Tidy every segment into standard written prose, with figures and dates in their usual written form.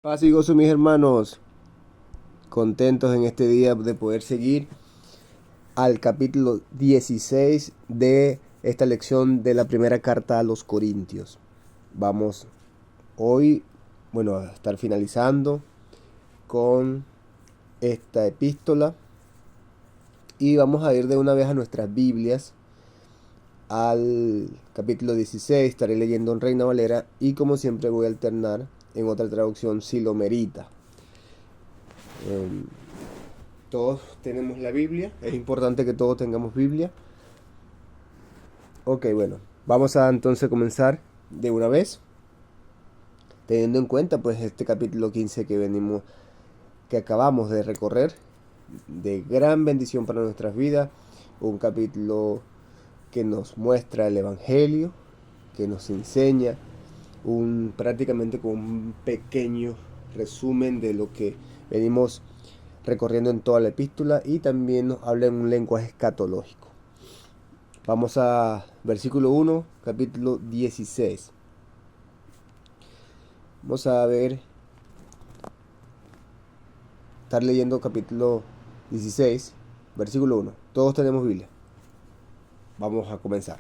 Paz y gozo, mis hermanos, contentos en este día de poder seguir al capítulo 16 de esta lección de la primera carta a los Corintios. Vamos hoy, a estar finalizando con esta epístola y vamos a ir de una vez a nuestras Biblias al capítulo 16. Estaré leyendo en Reina Valera y como siempre voy a alternar en otra traducción si lo merita. Todos tenemos la Biblia, es importante que todos tengamos Biblia. Ok, vamos a entonces comenzar de una vez, teniendo en cuenta pues este capítulo 15 que acabamos de recorrer, de gran bendición para nuestras vidas, un capítulo que nos muestra el Evangelio, que nos enseña prácticamente como un pequeño resumen de lo que venimos recorriendo en toda la epístola, y también nos habla en un lenguaje escatológico. Vamos a versículo 1, capítulo 16. Vamos a estar leyendo capítulo 16, versículo 1. Todos tenemos Biblia. Vamos a comenzar.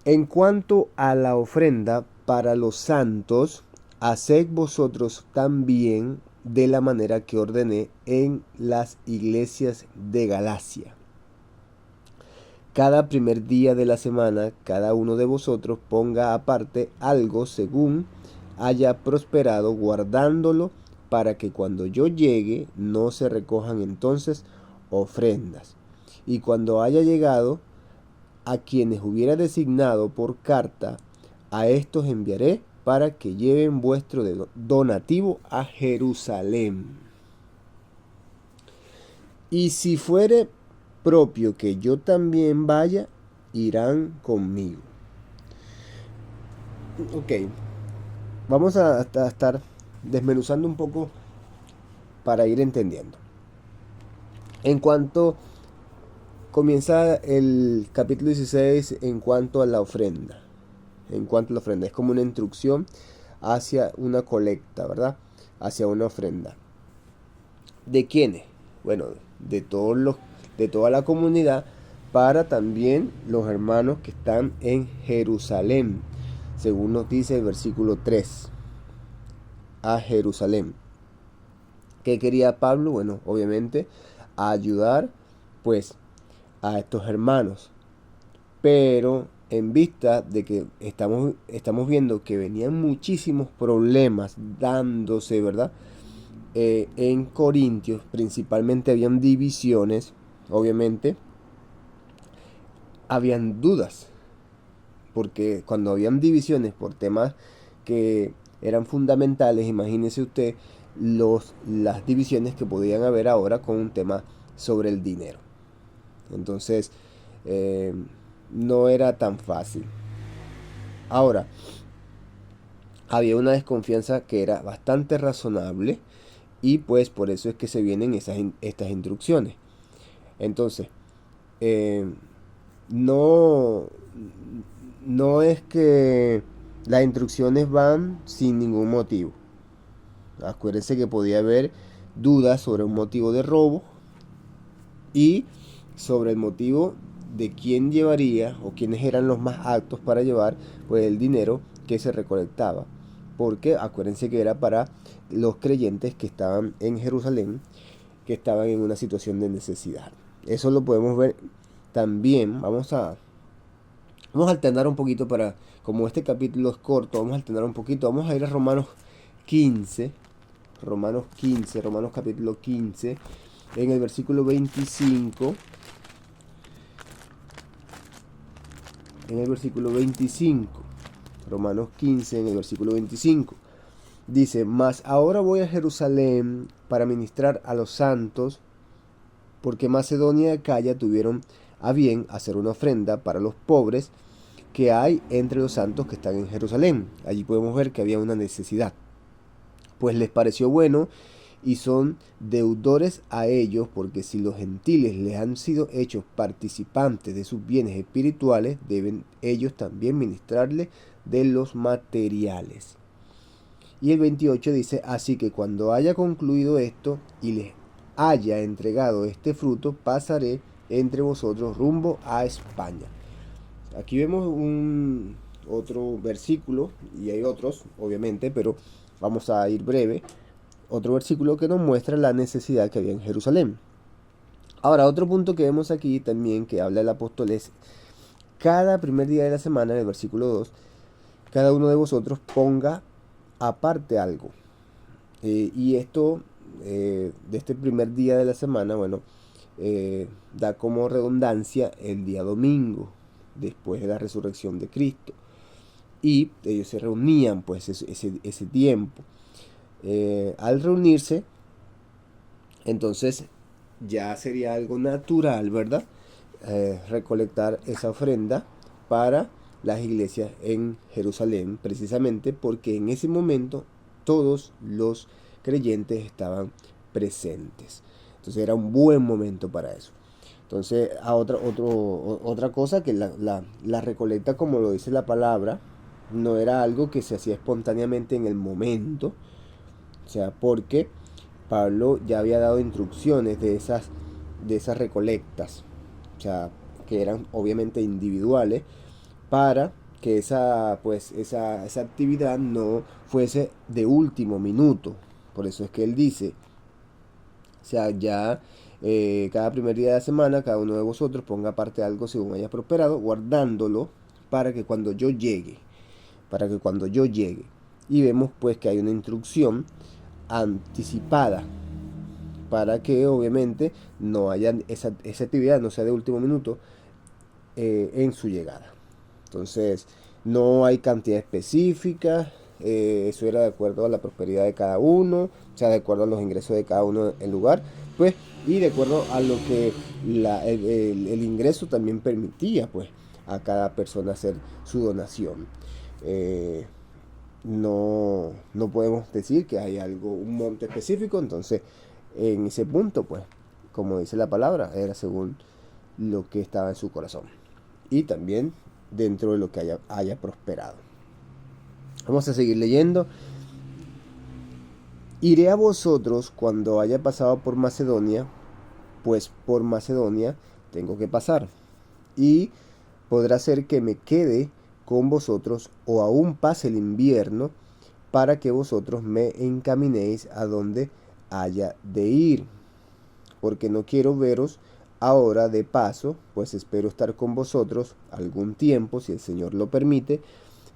En cuanto a la ofrenda para los santos, haced vosotros también de la manera que ordené en las iglesias de Galacia. Cada primer día de la semana, cada uno de vosotros ponga aparte algo según haya prosperado, guardándolo para que cuando yo llegue no se recojan entonces ofrendas. Y cuando haya llegado, a quienes hubiera designado por carta, a estos enviaré para que lleven vuestro donativo a Jerusalén. Y si fuere propio que yo también vaya, irán conmigo. Ok, vamos a estar desmenuzando un poco para ir entendiendo. En cuanto comienza el capítulo 16 en cuanto a la ofrenda. Es como una instrucción hacia una colecta, ¿verdad? Hacia una ofrenda. ¿De quiénes? Bueno, de toda la comunidad, para también los hermanos que están en Jerusalén, según nos dice el versículo 3. A Jerusalén. ¿Qué quería Pablo? Bueno, obviamente ayudar pues a estos hermanos, pero en vista de que estamos viendo que venían muchísimos problemas dándose, ¿verdad? En Corintios principalmente habían divisiones, obviamente habían dudas, porque cuando habían divisiones por temas que eran fundamentales, imagínese usted las divisiones que podían haber ahora con un tema sobre el dinero. Entonces, no era tan fácil. Ahora, había una desconfianza que era bastante razonable, y pues por eso es que se vienen estas instrucciones. Entonces, no, no es que las instrucciones van sin ningún motivo. Acuérdense que podía haber dudas sobre un motivo de robo y sobre el motivo de quién llevaría o quiénes eran los más aptos para llevar pues el dinero que se recolectaba, porque acuérdense que era para los creyentes que estaban en Jerusalén, que estaban en una situación de necesidad. Eso lo podemos ver también. Vamos a alternar un poquito, para como este capítulo es corto, vamos a alternar un poquito. Vamos a ir a Romanos 15, Romanos capítulo 15, en el versículo 25. Romanos 15, en el versículo 25. Dice: mas ahora voy a Jerusalén para ministrar a los santos, porque Macedonia y Acaya tuvieron a bien hacer una ofrenda para los pobres que hay entre los santos que están en Jerusalén. Allí podemos ver que había una necesidad. Pues les pareció bueno, y son deudores a ellos, porque si los gentiles les han sido hechos participantes de sus bienes espirituales, deben ellos también ministrarles de los materiales. Y el 28 dice, así que cuando haya concluido esto y les haya entregado este fruto, pasaré entre vosotros rumbo a España. Aquí vemos otro versículo, y hay otros, obviamente, pero vamos a ir breve. Otro versículo que nos muestra la necesidad que había en Jerusalén. Ahora, otro punto que vemos aquí también que habla el apóstol es, cada primer día de la semana, en el versículo 2, cada uno de vosotros ponga aparte algo. Y esto, de este primer día de la semana, bueno, da como redundancia el día domingo, después de la resurrección de Cristo. Y ellos se reunían pues ese tiempo. Al reunirse, entonces ya sería algo natural, ¿verdad? Recolectar esa ofrenda para las iglesias en Jerusalén, precisamente porque en ese momento todos los creyentes estaban presentes. Entonces era un buen momento para eso. Entonces, otra cosa que la recolecta, como lo dice la palabra, no era algo que se hacía espontáneamente en el momento, o sea, porque Pablo ya había dado instrucciones de esas recolectas, o sea, que eran obviamente individuales, para que esa actividad no fuese de último minuto. Por eso es que él dice, o sea, ya cada primer día de la semana, cada uno de vosotros ponga aparte algo según haya prosperado, guardándolo para que cuando yo llegue, y vemos pues que hay una instrucción anticipada para que obviamente no haya esa actividad, no sea de último minuto en su llegada. Entonces, no hay cantidad específica, eso era de acuerdo a la prosperidad de cada uno, o sea, de acuerdo a los ingresos de cada uno en lugar, pues, y de acuerdo a lo que el ingreso también permitía, pues, a cada persona hacer su donación. No podemos decir que hay un monte específico, entonces, en ese punto, pues, como dice la palabra, era según lo que estaba en su corazón. Y también dentro de lo que haya prosperado. Vamos a seguir leyendo. Iré a vosotros cuando haya pasado por Macedonia, pues por Macedonia tengo que pasar. Y podrá ser que me quede con vosotros o aún pase el invierno para que vosotros me encaminéis a donde haya de ir. Porque no quiero veros ahora de paso, pues espero estar con vosotros algún tiempo, si el Señor lo permite,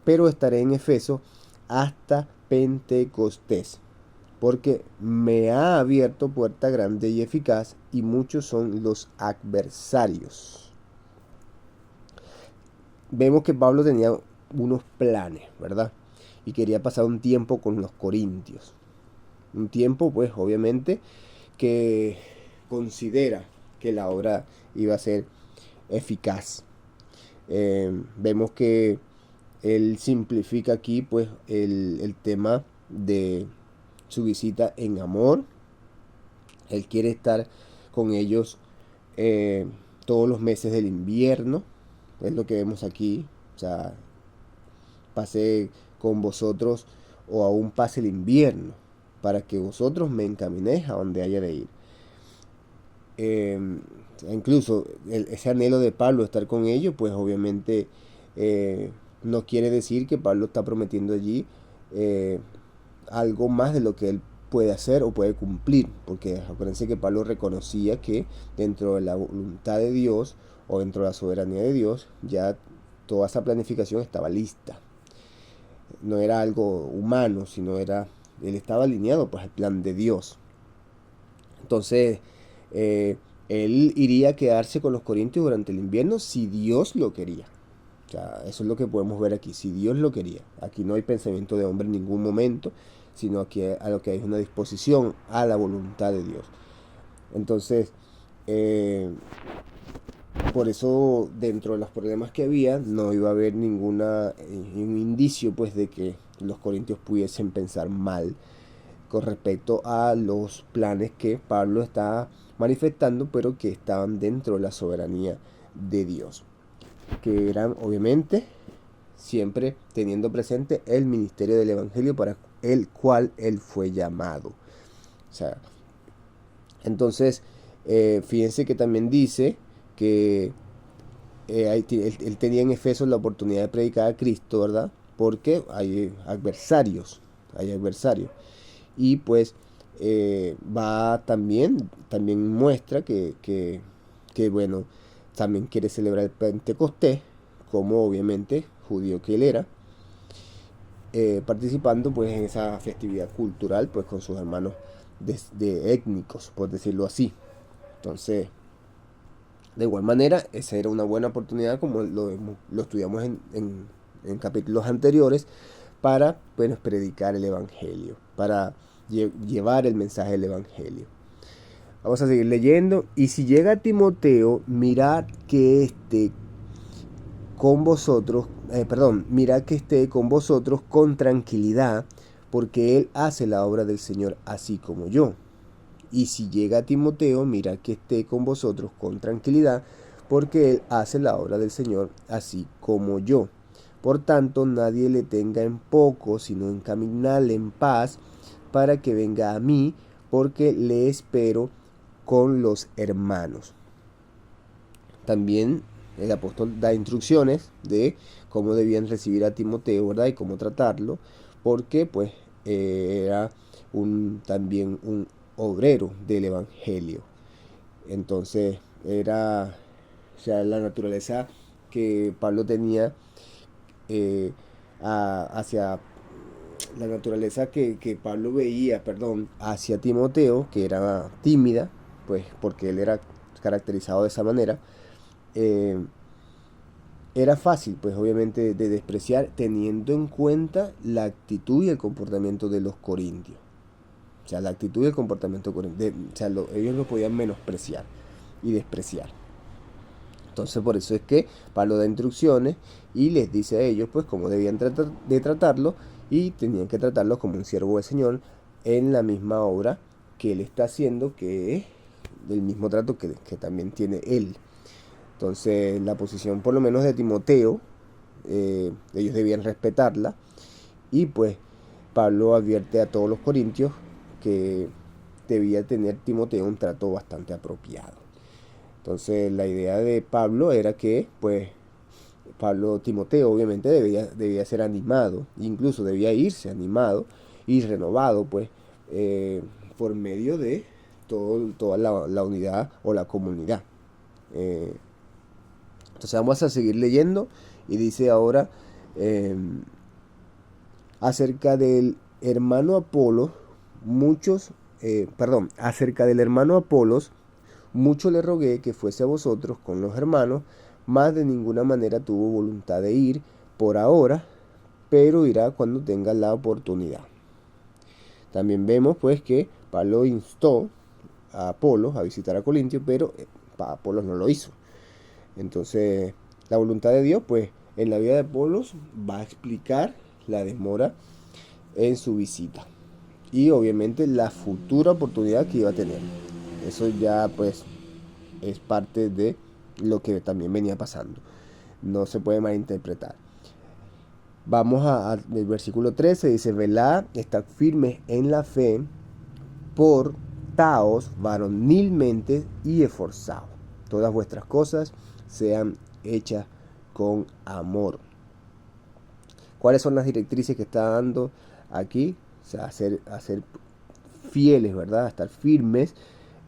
pero estaré en Efeso hasta Pentecostés, porque me ha abierto puerta grande y eficaz, y muchos son los adversarios. Vemos que Pablo tenía unos planes, ¿verdad? Y quería pasar un tiempo con los corintios. Un tiempo, pues, obviamente, que considera que la obra iba a ser eficaz. Vemos que él simplifica aquí pues el tema de su visita en amor. Él quiere estar con ellos todos los meses del invierno. Es lo que vemos aquí. O sea, pasé con vosotros o aún pase el invierno para que vosotros me encaminéis a donde haya de ir. Incluso ese anhelo de Pablo de estar con ellos, pues obviamente no quiere decir que Pablo está prometiendo allí algo más de lo que él puede hacer o puede cumplir, porque acuérdense que Pablo reconocía que dentro de la voluntad de Dios o dentro de la soberanía de Dios ya toda esa planificación estaba lista. No era algo humano, sino él estaba alineado pues al plan de Dios. Entonces, él iría a quedarse con los corintios durante el invierno si Dios lo quería. O sea, eso es lo que podemos ver aquí, si Dios lo quería. Aquí no hay pensamiento de hombre en ningún momento, sino aquí a lo que hay es una disposición a la voluntad de Dios. Entonces, por eso dentro de los problemas que había no iba a haber ningún indicio pues de que los corintios pudiesen pensar mal con respecto a los planes que Pablo está manifestando, pero que estaban dentro de la soberanía de Dios, que eran obviamente siempre teniendo presente el ministerio del Evangelio para el cual él fue llamado. O sea, entonces, fíjense que también dice que él tenía en Efeso la oportunidad de predicar a Cristo, ¿verdad? Porque hay adversarios. Y pues va también muestra que, bueno, también quiere celebrar el Pentecostés, como obviamente judío que él era, participando pues en esa festividad cultural pues con sus hermanos de étnicos, por decirlo así. Entonces, de igual manera, esa era una buena oportunidad, como lo estudiamos en capítulos anteriores, para pues, predicar el Evangelio, para llevar el mensaje del Evangelio. Vamos a seguir leyendo. Y si llega Timoteo, mirad que esté con vosotros, mirad que esté con vosotros con tranquilidad, porque él hace la obra del Señor así como yo. Y si llega Timoteo, mirad que esté con vosotros con tranquilidad, porque él hace la obra del Señor así como yo. Por tanto, nadie le tenga en poco, sino encaminarle en paz, para que venga a mí, porque le espero con los hermanos. También el apóstol da instrucciones de cómo debían recibir a Timoteo, ¿verdad? Y cómo tratarlo, porque pues era también un obrero del Evangelio. Entonces era, o sea, la naturaleza que Pablo tenía hacia la naturaleza que Pablo veía, hacia Timoteo, que era tímida, pues porque él era caracterizado de esa manera, eh, era fácil, pues obviamente, de despreciar, teniendo en cuenta la actitud y el comportamiento de los corintios. O sea, la actitud y el comportamiento corintio, o sea, ellos lo podían menospreciar y despreciar. Entonces, por eso es que Pablo da instrucciones y les dice a ellos, pues, cómo debían de tratarlo, y tenían que tratarlo como un siervo del Señor en la misma obra que él está haciendo, que es del mismo trato que también tiene él. Entonces, la posición, por lo menos de Timoteo, ellos debían respetarla, y pues Pablo advierte a todos los corintios que debía tener Timoteo un trato bastante apropiado. Entonces, la idea de Pablo era que, pues, Timoteo obviamente debía ser animado, incluso debía irse animado y renovado, pues, por medio de toda la unidad o la comunidad. Entonces vamos a seguir leyendo, y dice ahora acerca del hermano Apolo, acerca del hermano Apolos, mucho le rogué que fuese a vosotros con los hermanos, mas de ninguna manera tuvo voluntad de ir por ahora, pero irá cuando tenga la oportunidad. También vemos pues que Pablo instó a Apolos a visitar a Corintio, pero Apolos no lo hizo. Entonces, la voluntad de Dios, pues, en la vida de Apolos va a explicar la demora en su visita. Y obviamente la futura oportunidad que iba a tener. Eso ya, pues, es parte de lo que también venía pasando. No se puede malinterpretar. Vamos al versículo 13, dice, velad, estad firmes en la fe, portaos varonilmente y esforzaos. Todas vuestras cosas sean hechas con amor. ¿Cuáles son las directrices que está dando aquí? O sea, hacer fieles, ¿verdad? Estar firmes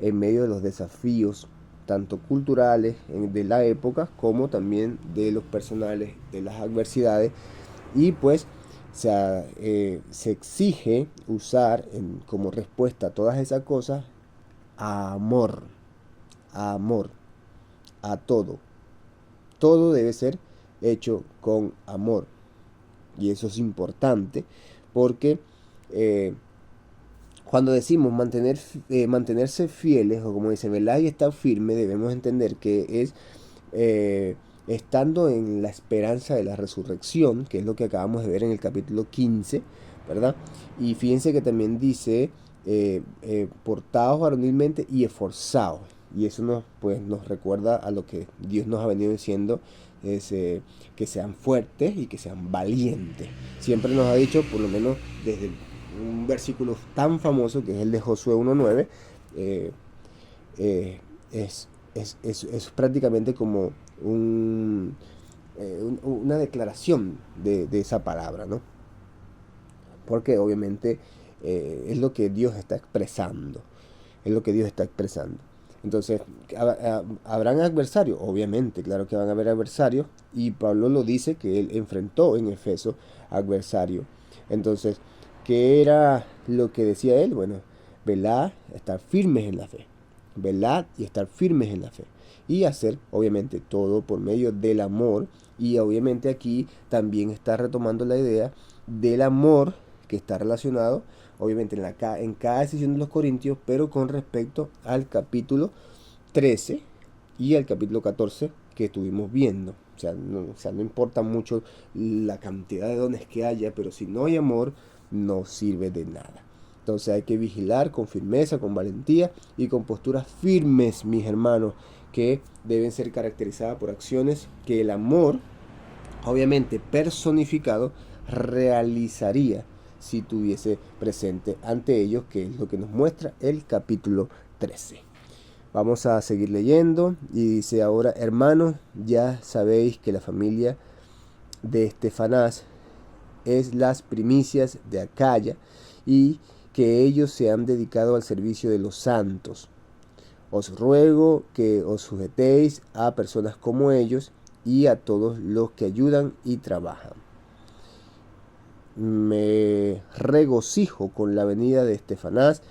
en medio de los desafíos, tanto culturales de la época, como también de los personales, de las adversidades. Y pues se exige usar como respuesta a todas esas cosas amor, a todo. Todo debe ser hecho con amor. Y eso es importante porque cuando decimos mantenerse fieles, o como dice, velar y estar firme, debemos entender que es estando en la esperanza de la resurrección, que es lo que acabamos de ver en el capítulo 15, ¿verdad? Y fíjense que también dice, portaos varonilmente y esforzaos. Y eso nos recuerda a lo que Dios nos ha venido diciendo, que sean fuertes y que sean valientes. Siempre nos ha dicho, por lo menos desde un versículo tan famoso que es el de Josué 1.9, eh, eh, es prácticamente como una declaración de esa palabra, ¿no? Porque obviamente es lo que Dios está expresando, es lo que Dios está expresando. Entonces, ¿habrán adversarios? Obviamente, claro que van a haber adversarios, y Pablo lo dice que él enfrentó en Efeso adversario. Entonces, ¿qué era lo que decía él? Bueno, velad, estar firmes en la fe. Velad y estar firmes en la fe. Y hacer, obviamente, todo por medio del amor. Y obviamente aquí también está retomando la idea del amor que está relacionado, obviamente, en cada decisión de los corintios, pero con respecto al capítulo 13 y al capítulo 14 que estuvimos viendo. O sea, no importa mucho la cantidad de dones que haya, pero si no hay amor, no sirve de nada. Entonces hay que vigilar con firmeza, con valentía y con posturas firmes, mis hermanos, que deben ser caracterizadas por acciones que el amor, obviamente personificado, realizaría si tuviese presente ante ellos, que es lo que nos muestra el capítulo 13. Vamos a seguir leyendo y dice ahora: hermanos, ya sabéis que la familia de Estefanás es las primicias de Acaya y que ellos se han dedicado al servicio de los santos. Os ruego que os sujetéis a personas como ellos y a todos los que ayudan y trabajan. Me regocijo con la venida de Estefanás,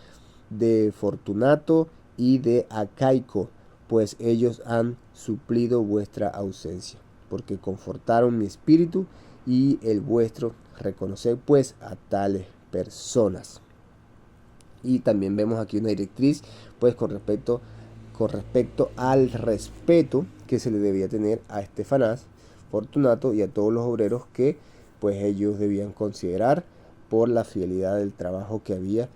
de Fortunato y de Acaico, pues ellos han suplido vuestra ausencia, porque confortaron mi espíritu y el vuestro. Reconocer pues a tales personas. Y también vemos aquí una directriz, pues con respecto al respeto que se le debía tener a Estefanás, Fortunato y a todos los obreros que pues ellos debían considerar por la fidelidad del trabajo que había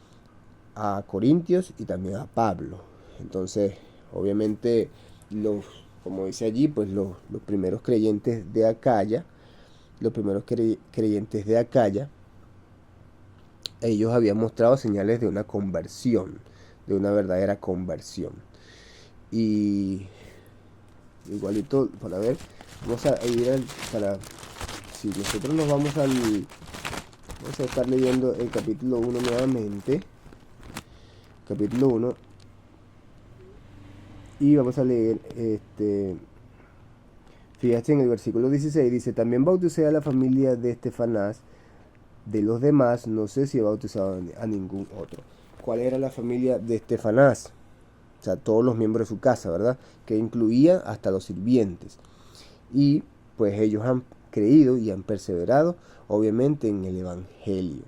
a Corintios y también a Pablo. Entonces, obviamente, como dice allí, pues los primeros creyentes de Acaya, ellos habían mostrado señales de una conversión, de una verdadera conversión. Y igualito, para ver, vamos a ir si nosotros nos vamos vamos a estar leyendo el capítulo 1 nuevamente, capítulo 1, y vamos a leer, fíjate en el versículo 16, dice: también bauticé a la familia de Estefanás, de los demás no sé si he bautizado a ningún otro. ¿Cuál era la familia de Estefanás? O sea, todos los miembros de su casa, ¿verdad? Que incluía hasta los sirvientes. Y pues ellos han creído y han perseverado, obviamente, en el Evangelio.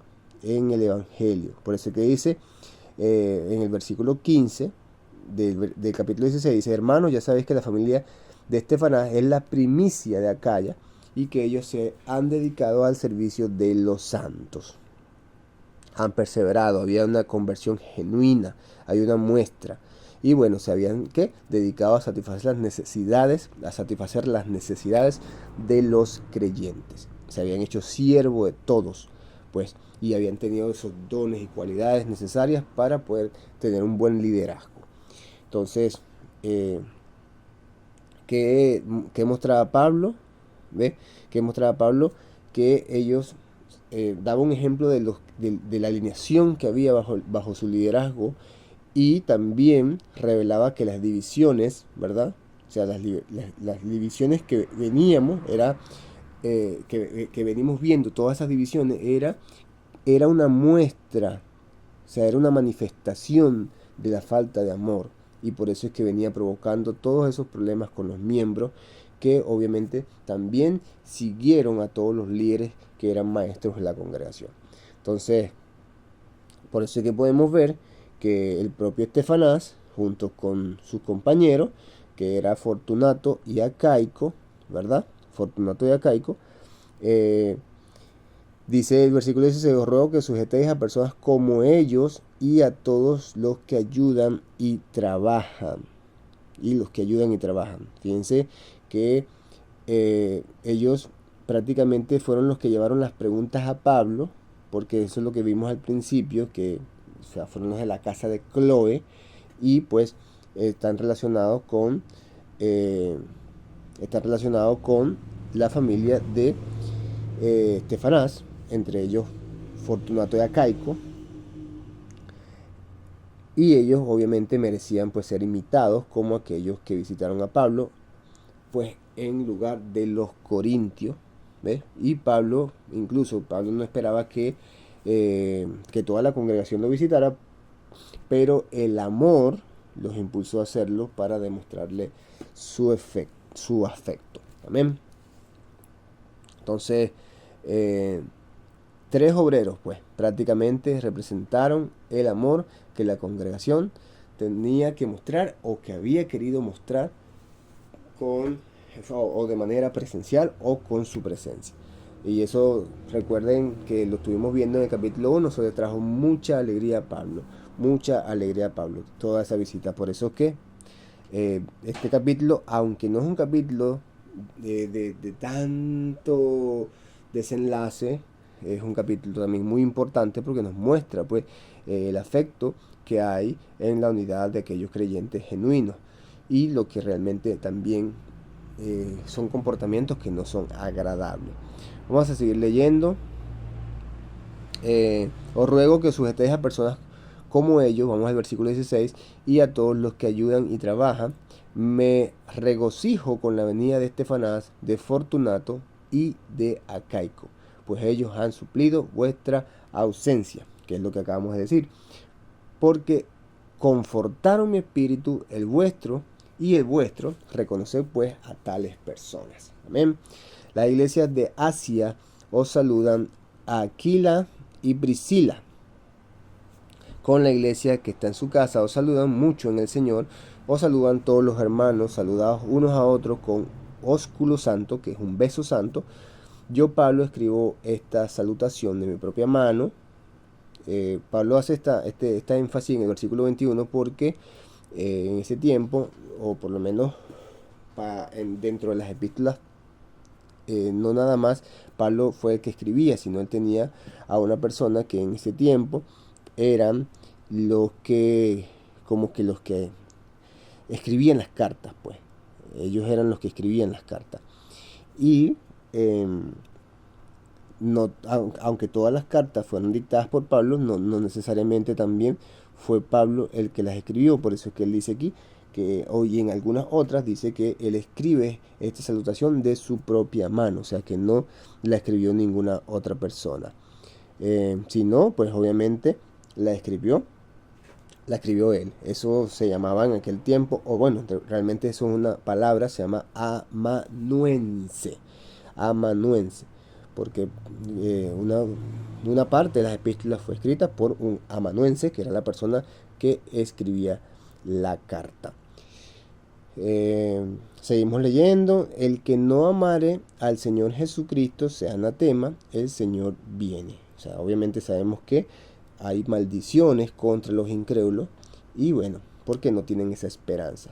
Por eso que dice en el versículo 15 del capítulo 16, dice: hermanos, ya sabéis que la familia de Estefanás es la primicia de Acaya y que ellos se han dedicado al servicio de los santos. Han perseverado, había una conversión genuina, hay una muestra. Y bueno, se habían dedicado a satisfacer las necesidades de los creyentes. Se habían hecho siervo de todos, pues, y habían tenido esos dones y cualidades necesarias para poder tener un buen liderazgo. Entonces, ¿qué mostraba Pablo? ¿Ve? ¿Qué mostraba Pablo? Que ellos daban un ejemplo de la alineación que había bajo su liderazgo, y también revelaba que las divisiones, ¿verdad? O sea, las divisiones que veníamos, que venimos viendo, todas esas divisiones, era una muestra, o sea, era una manifestación de la falta de amor. Y por eso es que venía provocando todos esos problemas con los miembros, que obviamente también siguieron a todos los líderes que eran maestros de la congregación. Entonces, por eso es que podemos ver que el propio Estefanás, junto con sus compañeros, que era Fortunato y Acaico, ¿verdad? Fortunato y Acaico, dice el versículo 16: os ruego que sujetéis a personas como ellos y a todos los que ayudan y trabajan. Fíjense que ellos prácticamente fueron los que llevaron las preguntas a Pablo, porque eso es lo que vimos al principio, que o sea, fueron los de la casa de Chloe, y pues están relacionados con la familia de Estefanás, entre ellos Fortunato y Acaico, y ellos obviamente merecían pues ser imitados como aquellos que visitaron a Pablo, pues en lugar de los corintios, ¿ves? Y Pablo no esperaba que toda la congregación lo visitara, pero el amor los impulsó a hacerlo para demostrarle su afecto. Amén. Entonces, tres obreros, pues, prácticamente representaron el amor que la congregación tenía que mostrar o que había querido mostrar o de manera presencial o con su presencia. Y eso, recuerden que lo estuvimos viendo en el capítulo 1, eso le trajo mucha alegría a Pablo, toda esa visita. Por eso que este capítulo, aunque no es un capítulo de tanto desenlace, es un capítulo también muy importante porque nos muestra pues el afecto que hay en la unidad de aquellos creyentes genuinos y lo que realmente también son comportamientos que no son agradables. Vamos a seguir leyendo. Os ruego que sujetéis a personas como ellos, vamos al versículo 16, y a todos los que ayudan y trabajan. Me regocijo con la venida de Estefanás, de Fortunato y de Acaico, pues ellos han suplido vuestra ausencia, que es lo que acabamos de decir, porque confortaron mi espíritu, el vuestro y el vuestro. Reconoced pues a tales personas. Amén. Las iglesias de Asia os saludan, a Aquila y Priscila. Con la iglesia que está en su casa os saludan mucho en el Señor. Os saludan todos los hermanos, saludados unos a otros con ósculo santo, que es un beso santo. Yo, Pablo, escribo esta salutación de mi propia mano. Pablo hace esta énfasis en el versículo 21 porque en ese tiempo, o por lo menos dentro de las epístolas, no nada más Pablo fue el que escribía, sino él tenía a una persona que en ese tiempo eran los que escribían las cartas, pues. Ellos eran los que escribían las cartas. Y aunque todas las cartas fueron dictadas por Pablo, no necesariamente también fue Pablo el que las escribió. Por eso es que él dice aquí que hoy en algunas otras dice que él escribe esta salutación de su propia mano, o sea que no la escribió ninguna otra persona, sino pues obviamente la escribió él. Eso se llamaba en aquel tiempo, o bueno, realmente eso es una palabra, se llama amanuense, porque una parte de las epístolas fue escrita por un amanuense, que era la persona que escribía la carta. Seguimos leyendo. El que no amare al Señor Jesucristo sea anatema, el Señor viene. O sea, obviamente sabemos que hay maldiciones contra los incrédulos y bueno, porque no tienen esa esperanza.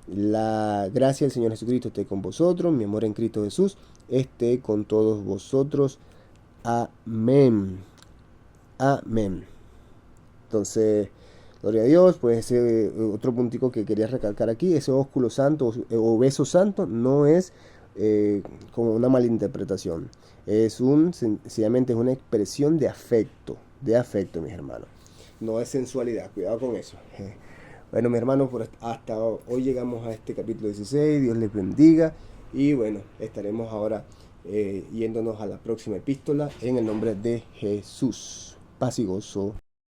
La gracia del Señor Jesucristo esté con vosotros, mi amor en Cristo Jesús esté con todos vosotros. Amén. Amén. Entonces, gloria a Dios. Pues ese otro puntico que quería recalcar aquí, ese ósculo santo o beso santo no es como una malinterpretación. Sencillamente es una expresión de afecto, mis hermanos. No es sensualidad, cuidado con eso. Bueno, mis hermanos, hasta hoy llegamos a este capítulo 16. Dios les bendiga. Y bueno, estaremos ahora yéndonos a la próxima epístola en el nombre de Jesús. Paz y gozo.